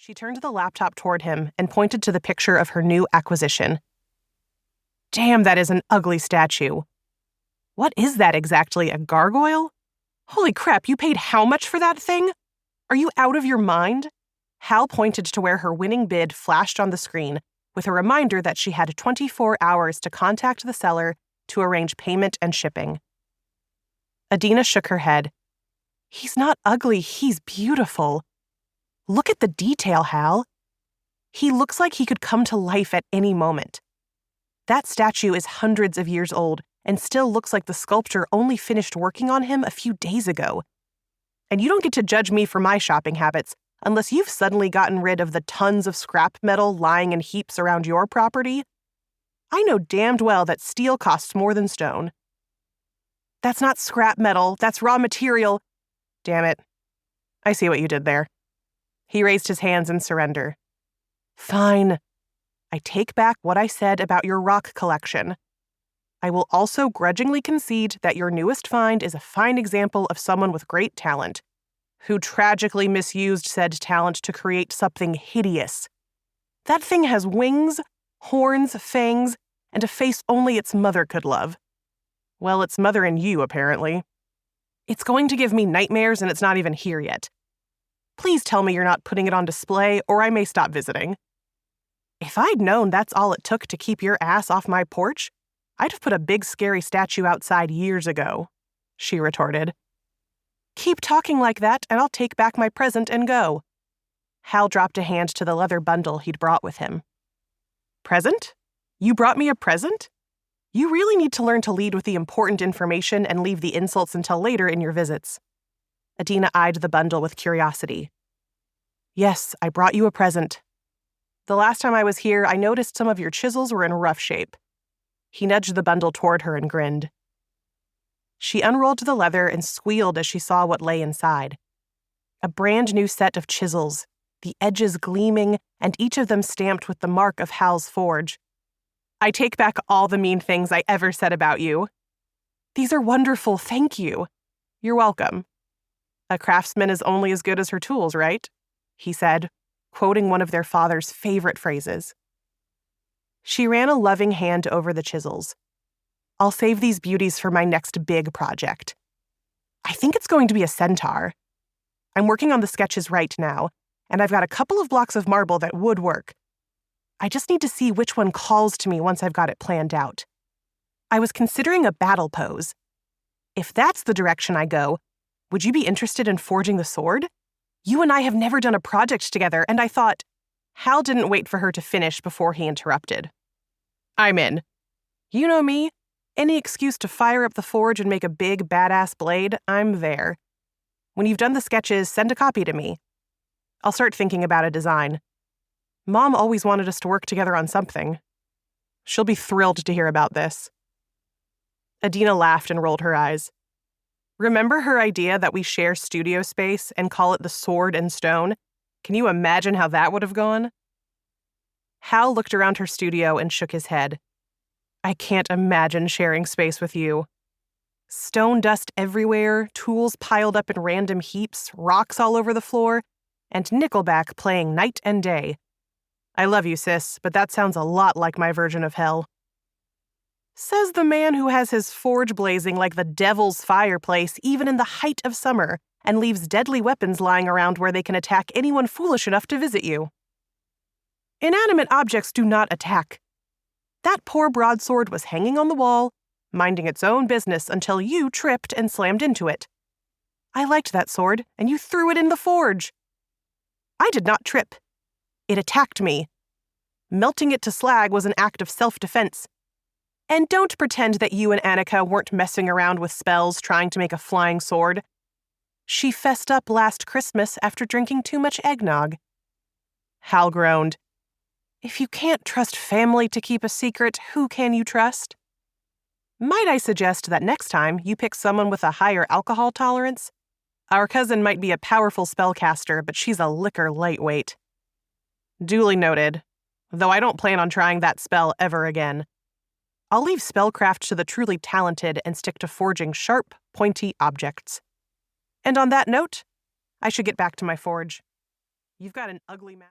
She turned the laptop toward him and pointed to the picture of her new acquisition. Damn, that is an ugly statue. What is that exactly, a gargoyle? Holy crap, you paid how much for that thing? Are you out of your mind? Hal pointed to where her winning bid flashed on the screen, with a reminder that she had 24 hours to contact the seller to arrange payment and shipping. Adina shook her head. He's not ugly, he's beautiful. Look at the detail, Hal. He looks like he could come to life at any moment. That statue is hundreds of years old and still looks like the sculptor only finished working on him a few days ago. And you don't get to judge me for my shopping habits unless you've suddenly gotten rid of the tons of scrap metal lying in heaps around your property. I know damned well that steel costs more than stone. That's not scrap metal, that's raw material. Damn it. I see what you did there. He raised his hands in surrender. Fine. I take back what I said about your rock collection. I will also grudgingly concede that your newest find is a fine example of someone with great talent, who tragically misused said talent to create something hideous. That thing has wings, horns, fangs, and a face only its mother could love. Well, its mother and you, apparently. It's going to give me nightmares and it's not even here yet. Please tell me you're not putting it on display or I may stop visiting. If I'd known that's all it took to keep your ass off my porch, I'd have put a big scary statue outside years ago, she retorted. Keep talking like that and I'll take back my present and go. Hal dropped a hand to the leather bundle he'd brought with him. Present? You brought me a present? You really need to learn to lead with the important information and leave the insults until later in your visits. Adina eyed the bundle with curiosity. Yes, I brought you a present. The last time I was here, I noticed some of your chisels were in rough shape. He nudged the bundle toward her and grinned. She unrolled the leather and squealed as she saw what lay inside. A brand new set of chisels, the edges gleaming and each of them stamped with the mark of Hal's forge. I take back all the mean things I ever said about you. These are wonderful, thank you. You're welcome. A craftsman is only as good as her tools, right? He said, quoting one of their father's favorite phrases. She ran a loving hand over the chisels. I'll save these beauties for my next big project. I think it's going to be a centaur. I'm working on the sketches right now, and I've got a couple of blocks of marble that would work. I just need to see which one calls to me once I've got it planned out. I was considering a battle pose. If that's the direction I go, would you be interested in forging the sword? You and I have never done a project together, and I thought... Hal didn't wait for her to finish before he interrupted. I'm in. You know me. Any excuse to fire up the forge and make a big, badass blade, I'm there. When you've done the sketches, send a copy to me. I'll start thinking about a design. Mom always wanted us to work together on something. She'll be thrilled to hear about this. Adina laughed and rolled her eyes. Remember her idea that we share studio space and call it the Sword and Stone? Can you imagine how that would have gone? Hal looked around her studio and shook his head. I can't imagine sharing space with you. Stone dust everywhere, tools piled up in random heaps, rocks all over the floor, and Nickelback playing night and day. I love you, sis, but that sounds a lot like my version of hell. Says the man who has his forge blazing like the devil's fireplace even in the height of summer and leaves deadly weapons lying around where they can attack anyone foolish enough to visit you. Inanimate objects do not attack. That poor broadsword was hanging on the wall, minding its own business until you tripped and slammed into it. I liked that sword, and you threw it in the forge. I did not trip. It attacked me. Melting it to slag was an act of self-defense. And don't pretend that you and Annika weren't messing around with spells trying to make a flying sword. She fessed up last Christmas after drinking too much eggnog. Hal groaned. If you can't trust family to keep a secret, who can you trust? Might I suggest that next time you pick someone with a higher alcohol tolerance? Our cousin might be a powerful spellcaster, but she's a liquor lightweight. Duly noted, though I don't plan on trying that spell ever again. I'll leave spellcraft to the truly talented and stick to forging sharp, pointy objects. And on that note, I should get back to my forge. You've got an ugly mouth.